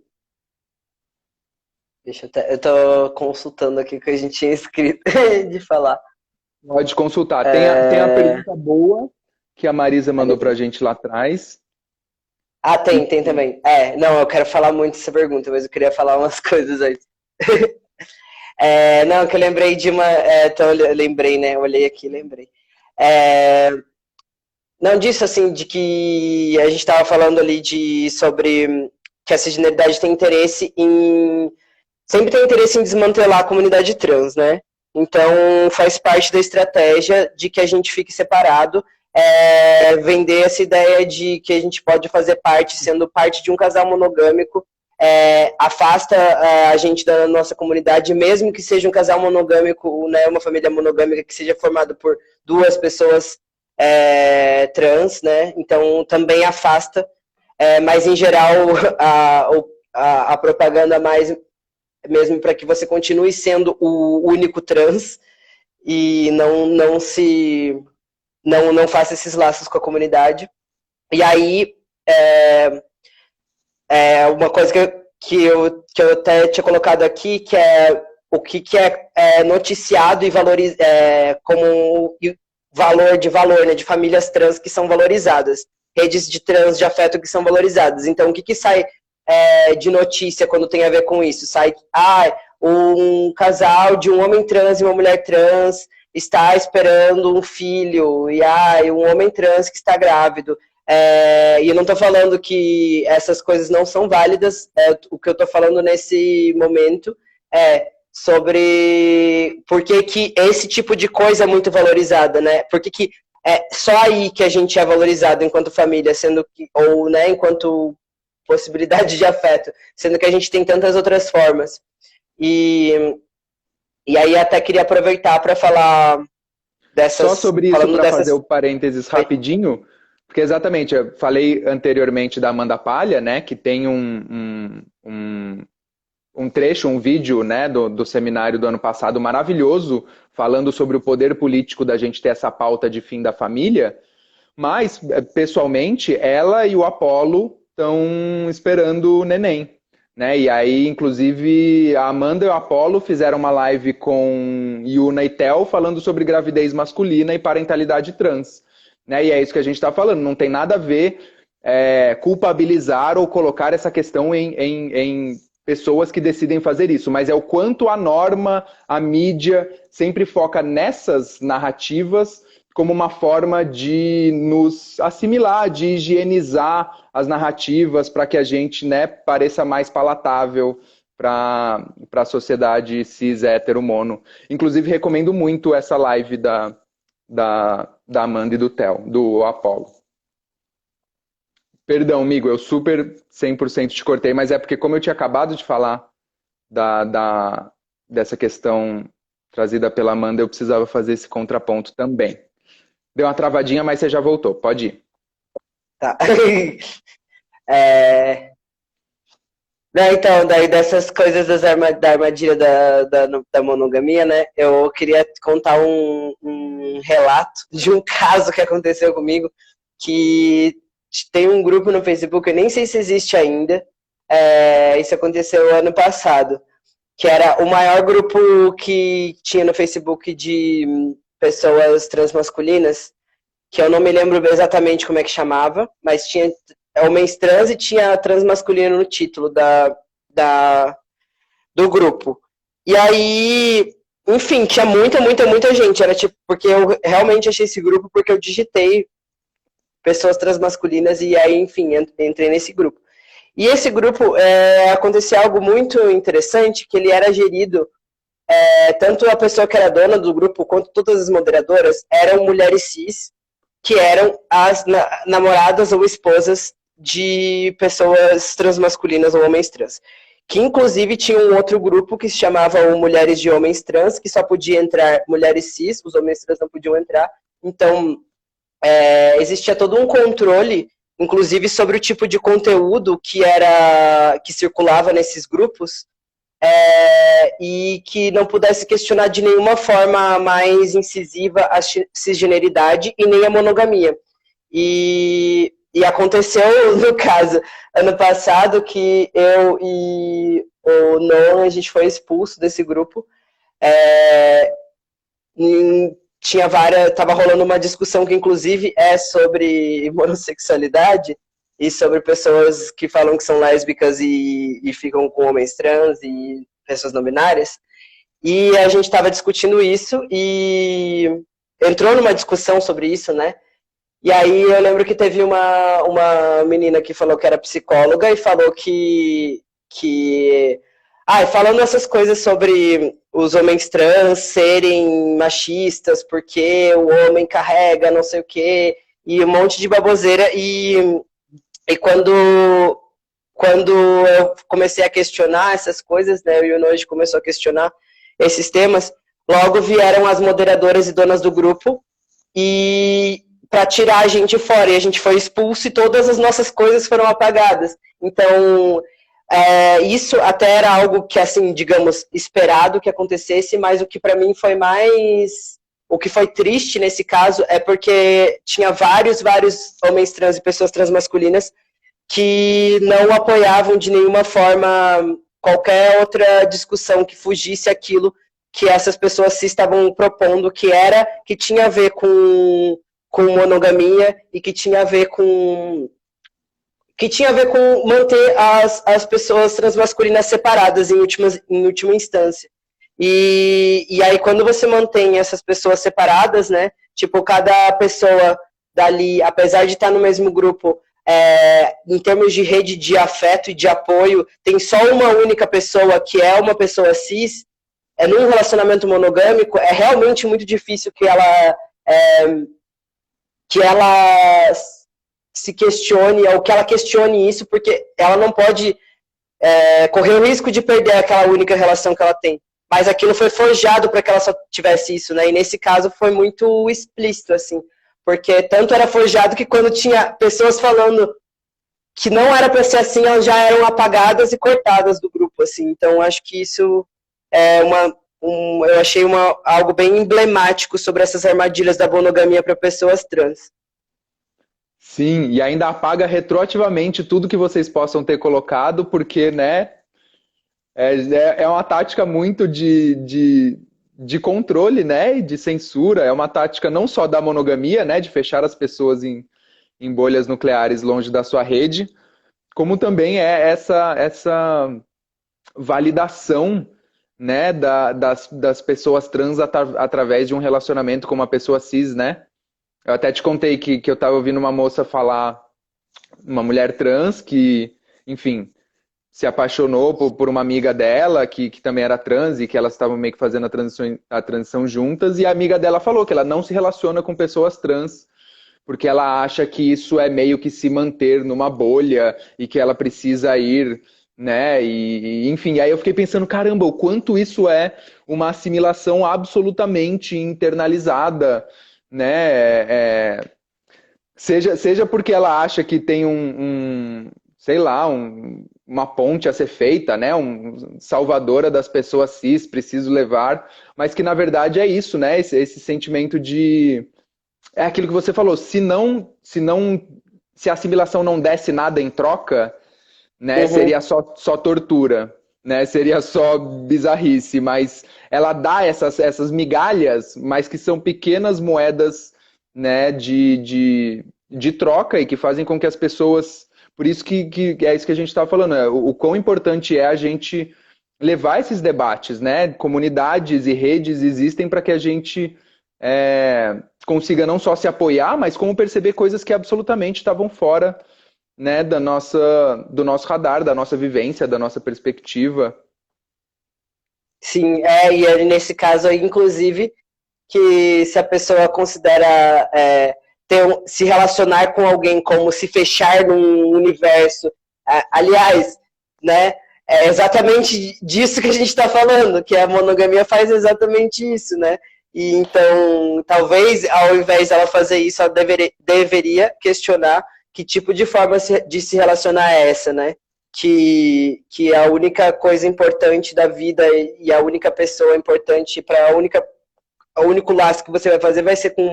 Eu tô consultando aqui o que a gente tinha escrito de falar. Pode consultar. Tem a pergunta boa que a Marisa mandou Aí, pra gente lá atrás. tem também. Não, eu quero falar muito essa pergunta, mas eu queria falar umas coisas antes. Não, que eu lembrei de uma. Então eu lembrei, né? Eu olhei aqui e lembrei. Não, disso, assim, de que a gente estava falando ali sobre que a cisgeneridade tem interesse em. Sempre tem interesse em desmantelar a comunidade trans, né? Então faz parte da estratégia de que a gente fique separado, vender essa ideia de que a gente pode fazer parte, sendo parte de um casal monogâmico, afasta a gente da nossa comunidade, mesmo que seja um casal monogâmico, né, uma família monogâmica que seja formada por duas pessoas trans, né? Então também afasta, mas em geral a propaganda mais mesmo para que você continue sendo o único trans e não faça esses laços com a comunidade. E aí uma coisa que eu até tinha colocado aqui, que é o que é noticiado e como valor, né, de famílias trans que são valorizadas, redes de trans de afeto que são valorizadas. Então, o que sai de notícia quando tem a ver com isso? Sai, um casal de um homem trans e uma mulher trans está esperando um filho, e um homem trans que está grávido. E eu não estou falando que essas coisas não são válidas, o que eu estou falando nesse momento é sobre por que esse tipo de coisa é muito valorizada, né? Por que é só aí que a gente é valorizado enquanto família, sendo que, ou, né, enquanto possibilidade de afeto, sendo que a gente tem tantas outras formas. E aí até queria aproveitar para falar dessas... Só sobre isso, para fazer o parênteses rapidinho, porque exatamente, eu falei anteriormente da Amanda Palha, né, que tem um trecho, um vídeo, né, do seminário do ano passado maravilhoso, falando sobre o poder político da gente ter essa pauta de fim da família, mas, pessoalmente, ela e o Apolo estão esperando o neném. Né? E aí, inclusive, a Amanda e o Apolo fizeram uma live com Yuna e Theo falando sobre gravidez masculina e parentalidade trans. Né? E é isso que a gente está falando, não tem nada a ver culpabilizar ou colocar essa questão em pessoas que decidem fazer isso, mas é o quanto a norma, a mídia, sempre foca nessas narrativas como uma forma de nos assimilar, de higienizar as narrativas para que a gente, né, pareça mais palatável para a sociedade cis, hétero, mono. Inclusive, recomendo muito essa live da Amanda e do Theo, do Apolo. Perdão, amigo, eu super 100% te cortei, mas é porque como eu tinha acabado de falar dessa questão trazida pela Amanda, eu precisava fazer esse contraponto também. Deu uma travadinha, mas você já voltou. Pode ir. Tá. Então, daí dessas coisas da armadilha da monogamia, né? Eu queria contar um relato de um caso que aconteceu comigo, que tem um grupo no Facebook, eu nem sei se existe ainda, isso aconteceu ano passado, que era o maior grupo que tinha no Facebook de pessoas transmasculinas, que eu não me lembro exatamente como é que chamava, mas tinha homens trans e tinha transmasculino no título do grupo. E aí, enfim, tinha muita gente. Era tipo, porque eu realmente achei esse grupo porque eu digitei pessoas transmasculinas e aí, enfim, entrei nesse grupo. E esse grupo, acontecia algo muito interessante, que ele era gerido, tanto a pessoa que era dona do grupo, quanto todas as moderadoras, eram mulheres cis, que eram as namoradas ou esposas de pessoas transmasculinas ou homens trans. Que inclusive tinha um outro grupo que se chamava o Mulheres de Homens Trans, que só podia entrar mulheres cis, os homens trans não podiam entrar. Então, existia todo um controle, inclusive sobre o tipo de conteúdo que circulava nesses grupos, e que não pudesse questionar de nenhuma forma mais incisiva a cisgeneridade e nem a monogamia. E aconteceu, no caso, ano passado, que eu e o Non, a gente foi expulso desse grupo. Tava rolando uma discussão que, inclusive, é sobre monossexualidade, e sobre pessoas que falam que são lésbicas e ficam com homens trans e pessoas não binárias. E a gente estava discutindo isso e entrou numa discussão sobre isso, né? E aí eu lembro que teve uma menina que falou que era psicóloga e falou que falando essas coisas sobre os homens trans serem machistas porque o homem carrega não sei o quê, e um monte de baboseira. E quando eu comecei a questionar essas coisas, né, o Yunoji começou a questionar esses temas, logo vieram as moderadoras e donas do grupo e para tirar a gente fora, e a gente foi expulso e todas as nossas coisas foram apagadas. Então, isso até era algo que, assim, digamos, esperado que acontecesse, mas o que para mim foi o que foi triste nesse caso é porque tinha vários homens trans e pessoas transmasculinas que não apoiavam de nenhuma forma qualquer outra discussão que fugisse aquilo que essas pessoas se estavam propondo, que tinha a ver com monogamia e que tinha a ver com manter as pessoas transmasculinas separadas em última instância. E aí, quando você mantém essas pessoas separadas, né, tipo, cada pessoa dali, apesar de estar no mesmo grupo, em termos de rede de afeto e de apoio, tem só uma única pessoa que é uma pessoa cis, num relacionamento monogâmico, é realmente muito difícil que ela se questione, ou que ela questione isso, porque ela não pode correr o risco de perder aquela única relação que ela tem. Mas aquilo foi forjado para que ela só tivesse isso, né? E nesse caso foi muito explícito, assim. Porque tanto era forjado que quando tinha pessoas falando que não era para ser assim, elas já eram apagadas e cortadas do grupo, assim. Então, acho que isso é eu achei algo bem emblemático sobre essas armadilhas da monogamia para pessoas trans. Sim, e ainda apaga retroativamente tudo que vocês possam ter colocado, porque, né, é uma tática muito de controle, né, e de censura. É uma tática não só da monogamia, né, de fechar as pessoas em bolhas nucleares longe da sua rede, como também é essa validação, né, das pessoas trans através de um relacionamento com uma pessoa cis, né? Eu até te contei que eu estava ouvindo uma moça falar, uma mulher trans que, enfim, se apaixonou por uma amiga dela que também era trans e que elas estavam meio que fazendo a transição juntas, e a amiga dela falou que ela não se relaciona com pessoas trans porque ela acha que isso é meio que se manter numa bolha e que ela precisa ir, né? Enfim, aí eu fiquei pensando, caramba, o quanto isso é uma assimilação absolutamente internalizada, né? Seja porque ela acha que tem sei lá, uma ponte a ser feita, né? Salvadora das pessoas cis, preciso levar, mas que na verdade é isso, né? Esse sentimento de é aquilo que você falou, se a assimilação não desse nada em troca, né, seria só tortura, né, seria só bizarrice, mas ela dá essas migalhas, mas que são pequenas moedas, né, de troca e que fazem com que as pessoas, por isso que é isso que a gente estava falando, né, o quão importante é a gente levar esses debates, né, comunidades e redes existem para que a gente consiga não só se apoiar, mas como perceber coisas que absolutamente estavam fora, né, do nosso radar, da nossa vivência, da nossa perspectiva. Sim, e é nesse caso aí, inclusive, que se a pessoa considera se relacionar com alguém como se fechar num universo, aliás, né, é exatamente disso que a gente está falando, que a monogamia faz exatamente isso, né? E então, talvez, ao invés dela fazer isso, ela deveria questionar que tipo de forma de se relacionar é essa, né? Que a única coisa importante da vida e a única pessoa importante para o único laço que você vai fazer vai ser com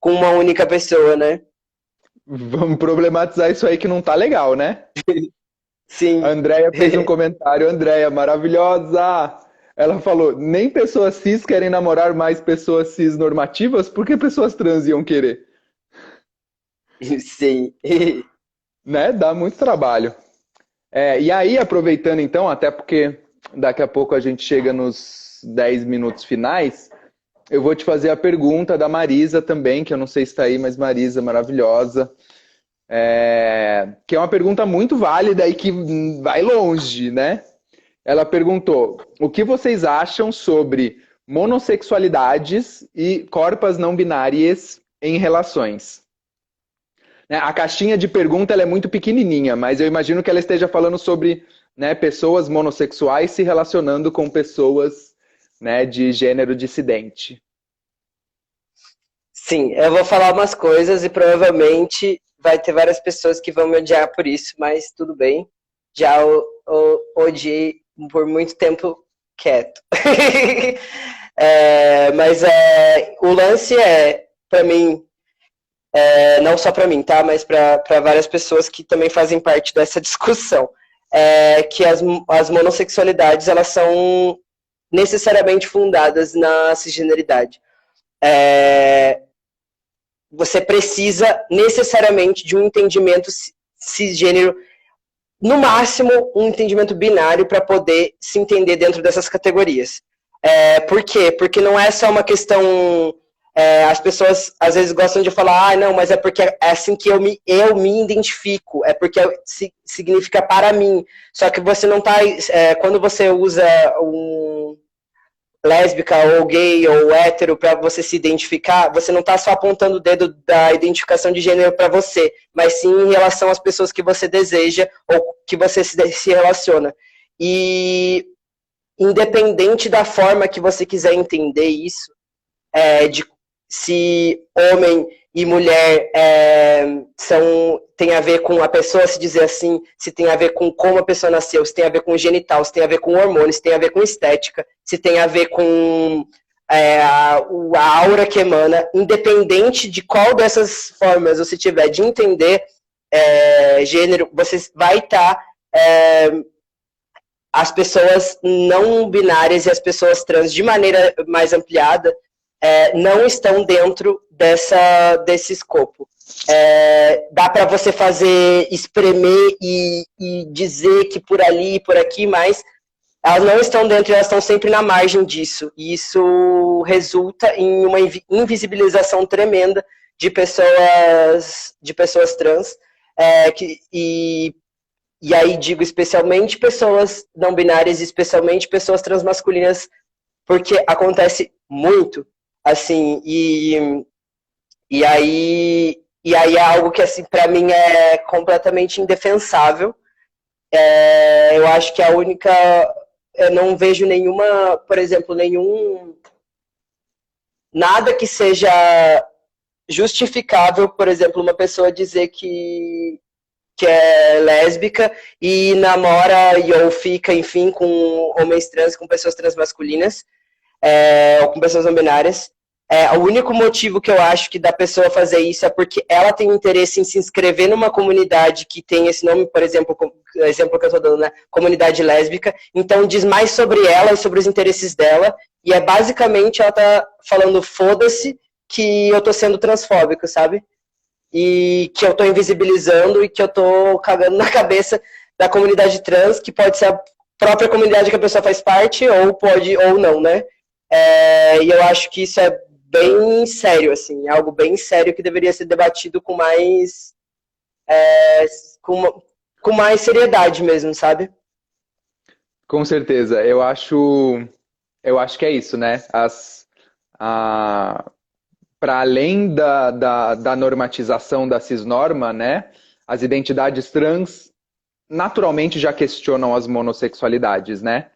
uma única pessoa, né? Vamos problematizar isso aí que não tá legal, né? Sim. A Andrea fez um comentário, Andrea, maravilhosa! Ela falou, nem pessoas cis querem namorar mais pessoas cis normativas, por que pessoas trans iam querer? Sim. Né? Dá muito trabalho. E aí, aproveitando então, até porque daqui a pouco a gente chega nos 10 minutos finais, eu vou te fazer a pergunta da Marisa também, que eu não sei se está aí, mas Marisa, maravilhosa. Que é uma pergunta muito válida e que vai longe, né? Ela perguntou, o que vocês acham sobre monossexualidades e corpas não binárias em relações? A caixinha de pergunta ela é muito pequenininha, mas eu imagino que ela esteja falando sobre, né, pessoas monossexuais se relacionando com pessoas, né, de gênero dissidente. Sim, eu vou falar umas coisas e provavelmente vai ter várias pessoas que vão me odiar por isso, mas tudo bem. Já odiei por muito tempo quieto. Mas o lance para mim, não só para mim, tá? Mas para várias pessoas que também fazem parte dessa discussão, que as monossexualidades elas são necessariamente fundadas na cisgeneridade. Você precisa necessariamente de um entendimento cisgênero, no máximo um entendimento binário para poder se entender dentro dessas categorias. Por quê? Porque não é só uma questão... as pessoas às vezes gostam de falar, não, mas é porque é assim que eu me identifico, é porque significa para mim. Só que você não está... quando você usa lésbica ou gay ou hétero para você se identificar, você não está só apontando o dedo da identificação de gênero para você, mas sim em relação às pessoas que você deseja ou que você se relaciona. E independente da forma que você quiser entender isso, de se homem e mulher tem a ver com a pessoa se dizer assim, se tem a ver com como a pessoa nasceu, se tem a ver com genital, se tem a ver com hormônios, se tem a ver com estética, se tem a ver com a aura que emana, independente de qual dessas formas você tiver de entender gênero, você vai estar as pessoas não binárias e as pessoas trans, de maneira mais ampliada, não estão dentro desse escopo. Dá para você espremer e dizer que por ali e por aqui, mas elas não estão dentro, elas estão sempre na margem disso. E isso resulta em uma invisibilização tremenda de pessoas trans, e aí digo especialmente pessoas não binárias, especialmente pessoas transmasculinas, porque acontece muito, assim, e aí é algo que, assim, para mim é completamente indefensável. Eu acho que eu não vejo nenhuma, por exemplo, nada que seja justificável, por exemplo, uma pessoa dizer que é lésbica e namora ou fica, enfim, com homens trans, com pessoas transmasculinas, ou com pessoas não binárias. O único motivo que eu acho que da pessoa fazer isso é porque ela tem interesse em se inscrever numa comunidade que tem esse nome, por exemplo, o exemplo que eu estou dando, né? Comunidade lésbica. Então diz mais sobre ela e sobre os interesses dela, e basicamente ela tá falando foda-se que eu tô sendo transfóbico, sabe? E que eu tô invisibilizando e que eu tô cagando na cabeça da comunidade trans, que pode ser a própria comunidade que a pessoa faz parte, ou pode, ou não, né? E eu acho que isso é bem sério, assim, algo bem sério que deveria ser debatido com mais com mais seriedade mesmo, sabe? Com certeza. Eu acho que é isso, né? Para além da normatização da cisnorma, né? As identidades trans naturalmente já questionam as monossexualidades, né?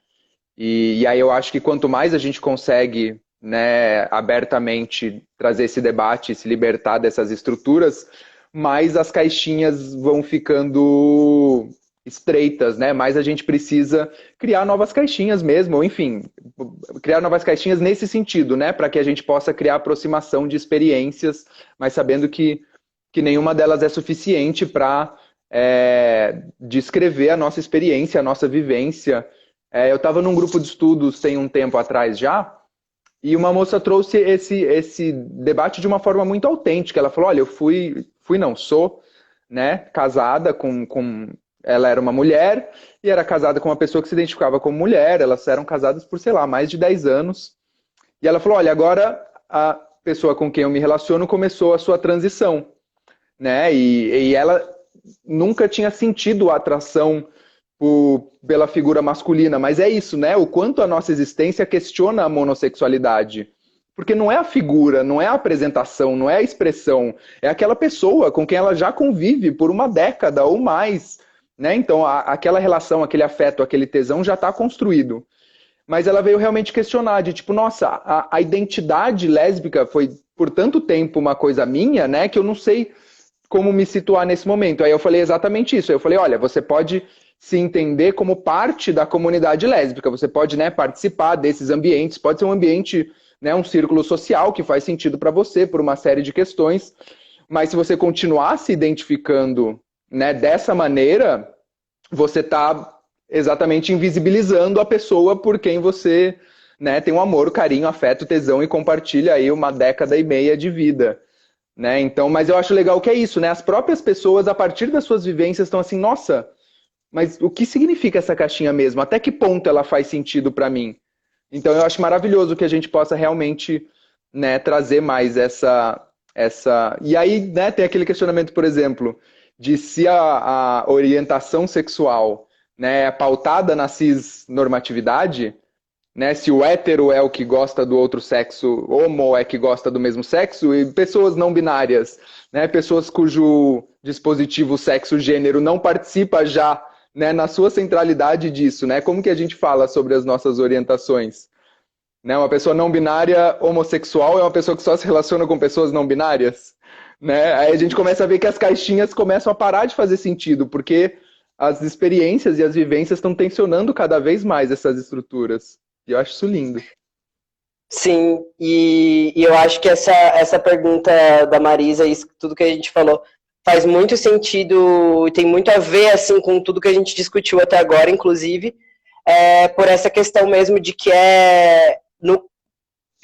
E aí eu acho que quanto mais a gente consegue, né, abertamente trazer esse debate, se libertar dessas estruturas, mais as caixinhas vão ficando estreitas, né? Mais a gente precisa criar novas caixinhas mesmo, ou enfim, criar novas caixinhas nesse sentido, né? Para que a gente possa criar aproximação de experiências, mas sabendo que nenhuma delas é suficiente para descrever a nossa experiência, a nossa vivência. Eu estava num grupo de estudos tem um tempo atrás já, e uma moça trouxe esse debate de uma forma muito autêntica. Ela falou, olha, eu sou, né, casada ela era uma mulher e era casada com uma pessoa que se identificava como mulher. Elas eram casadas por, sei lá, mais de 10 anos. E ela falou, olha, agora a pessoa com quem eu me relaciono começou a sua transição, né? E ela nunca tinha sentido a atração pela figura masculina, mas é isso, né? O quanto a nossa existência questiona a monossexualidade. Porque não é a figura, não é a apresentação, não é a expressão, é aquela pessoa com quem ela já convive por uma década ou mais, né? Então, aquela relação, aquele afeto, aquele tesão já está construído. Mas ela veio realmente questionar, de tipo, nossa, a identidade lésbica foi por tanto tempo uma coisa minha, né? Que eu não sei como me situar nesse momento. Aí eu falei exatamente isso. Aí eu falei, olha, você pode se entender como parte da comunidade lésbica, você pode, né, participar desses ambientes, pode ser um ambiente, né, um círculo social que faz sentido para você por uma série de questões, mas se você continuar se identificando, né, dessa maneira, você está exatamente invisibilizando a pessoa por quem você, né, tem um amor, carinho, afeto, tesão e compartilha aí uma década e meia de vida. Né? Então, mas eu acho legal que é isso, né? As próprias pessoas, a partir das suas vivências, estão assim, nossa, mas o que significa essa caixinha mesmo? Até que ponto ela faz sentido para mim? Então eu acho maravilhoso que a gente possa realmente, né, trazer mais essa... E aí, né, tem aquele questionamento, por exemplo, de se a orientação sexual, né, é pautada na cisnormatividade, né? Se o hétero é o que gosta do outro sexo, homo é que gosta do mesmo sexo, e pessoas não binárias, né? Pessoas cujo dispositivo sexo-gênero não participa já, né, na sua centralidade disso, né? Como que a gente fala sobre as nossas orientações? Né? Uma pessoa não binária homossexual é uma pessoa que só se relaciona com pessoas não binárias, né? Aí a gente começa a ver que as caixinhas começam a parar de fazer sentido, porque as experiências e as vivências estão tensionando cada vez mais essas estruturas. E eu acho isso lindo. Sim, e eu acho que essa pergunta da Marisa, isso, tudo que a gente falou, faz muito sentido e tem muito a ver assim com tudo que a gente discutiu até agora, inclusive, por essa questão mesmo de que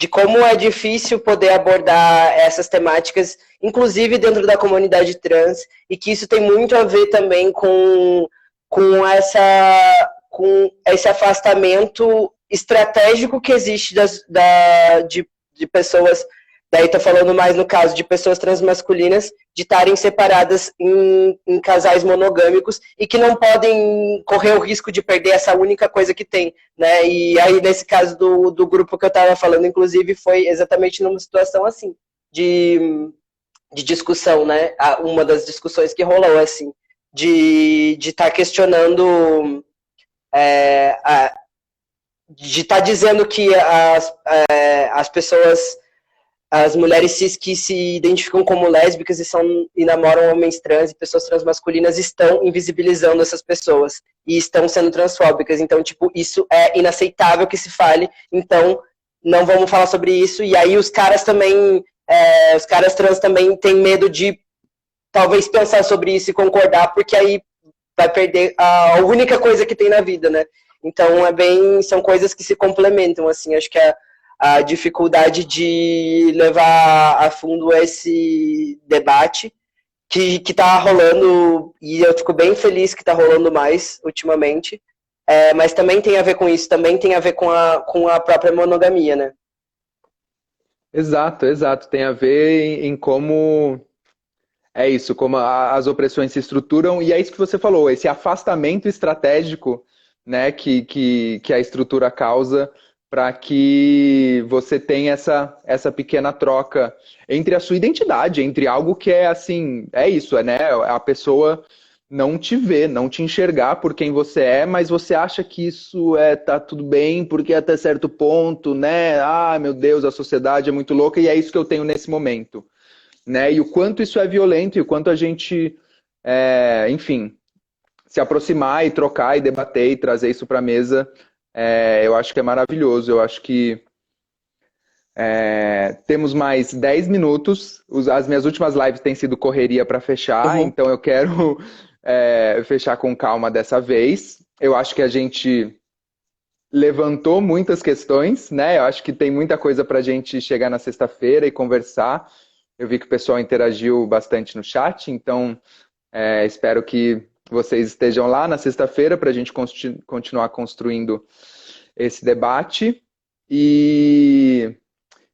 de como é difícil poder abordar essas temáticas, inclusive dentro da comunidade trans, e que isso tem muito a ver também com esse afastamento estratégico que existe de pessoas, daí estou falando mais no caso de pessoas transmasculinas, de estarem separadas em casais monogâmicos e que não podem correr o risco de perder essa única coisa que tem, né? E aí, nesse caso do grupo que eu estava falando, inclusive, foi exatamente numa situação assim, de discussão, né? Uma das discussões que rolou, assim, de estar questionando de estar dizendo que as pessoas, as mulheres cis que se identificam como lésbicas e namoram homens trans e pessoas transmasculinas estão invisibilizando essas pessoas e estão sendo transfóbicas. Então, tipo, isso é inaceitável que se fale. Então, não vamos falar sobre isso. E aí os caras também, os caras trans também têm medo de talvez pensar sobre isso e concordar, porque aí vai perder a única coisa que tem na vida, né? Então, são coisas que se complementam, assim, acho que a dificuldade de levar a fundo esse debate que tá rolando, e eu fico bem feliz que tá rolando mais ultimamente, mas também tem a ver com isso, também tem a ver com a própria monogamia, né? Exato, exato. Tem a ver em como é isso, como as opressões se estruturam, e é isso que você falou, esse afastamento estratégico, né, que a estrutura causa para que você tenha essa pequena troca entre a sua identidade, entre algo que é assim, é isso, né, a pessoa não te ver, não te enxergar por quem você é, mas você acha que isso tá tudo bem, porque até certo ponto, né, ah, meu Deus, a sociedade é muito louca, e é isso que eu tenho nesse momento, né? E o quanto isso é violento e o quanto a gente, enfim, se aproximar e trocar e debater e trazer isso para a mesa, eu acho que é maravilhoso. Eu acho que temos mais 10 minutos. As minhas últimas lives têm sido correria para fechar, Uhum. então eu quero fechar com calma dessa vez. Eu acho que a gente levantou muitas questões, né? Eu acho que tem muita coisa para a gente chegar na sexta-feira e conversar. Eu vi que o pessoal interagiu bastante no chat, então espero que vocês estejam lá na sexta-feira para a gente continuar construindo esse debate. E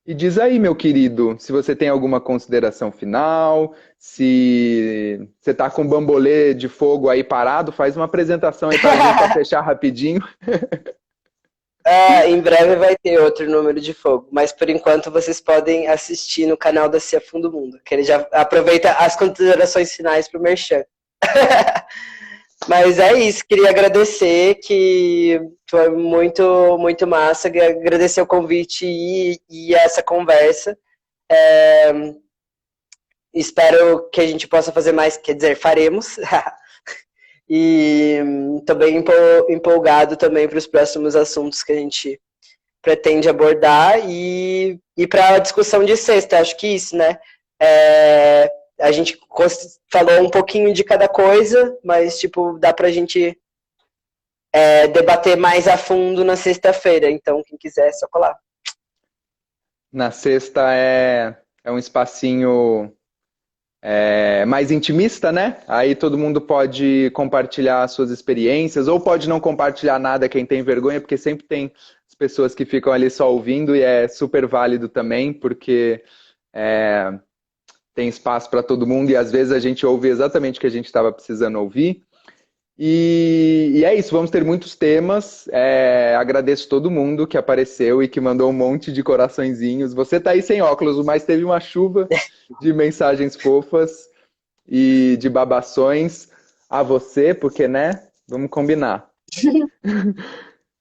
diz aí, meu querido, se você tem alguma consideração final, se você está com o bambolê de fogo aí parado, faz uma apresentação aí para a gente para fechar rapidinho. Em breve vai ter outro número de fogo, mas por enquanto vocês podem assistir no canal da Cia Fundo Mundo, que ele já aproveita as considerações finais para o Merchan. Mas é isso, queria agradecer, que foi muito, muito massa, agradecer o convite e essa conversa. É, espero que a gente possa fazer mais, quer dizer, faremos. E estou bem empolgado também para os próximos assuntos que a gente pretende abordar e para a discussão de sexta, acho que isso, né? A gente falou um pouquinho de cada coisa, mas tipo, dá para a gente debater mais a fundo na sexta-feira, então quem quiser é só colar. Na sexta é um espacinho mais intimista, né? Aí todo mundo pode compartilhar suas experiências, ou pode não compartilhar nada quem tem vergonha, porque sempre tem as pessoas que ficam ali só ouvindo, e é super válido também, porque tem espaço para todo mundo, e às vezes a gente ouve exatamente o que a gente estava precisando ouvir. E é isso, vamos ter muitos temas. Agradeço todo mundo que apareceu e que mandou um monte de coraçõezinhos. Você tá aí sem óculos, mas teve uma chuva de mensagens fofas e de babações a você, porque, né? Vamos combinar.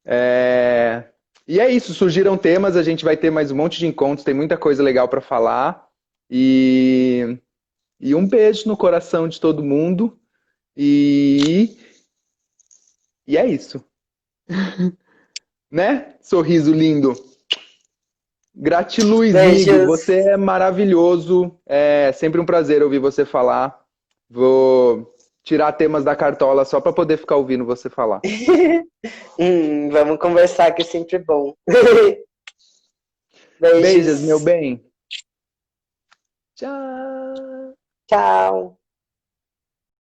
É, E é isso, surgiram temas, a gente vai ter mais um monte de encontros, tem muita coisa legal para falar. E... e um beijo no coração de todo mundo. E, e é isso, né? Sorriso lindo. Gratiluz, amigo, Beijos. você é maravilhoso. É sempre um prazer ouvir você falar. Vou tirar temas da cartola só para poder ficar ouvindo você falar. Vamos conversar que é sempre bom. Beijos, meu Beijos. bem. Tchau. Tchau.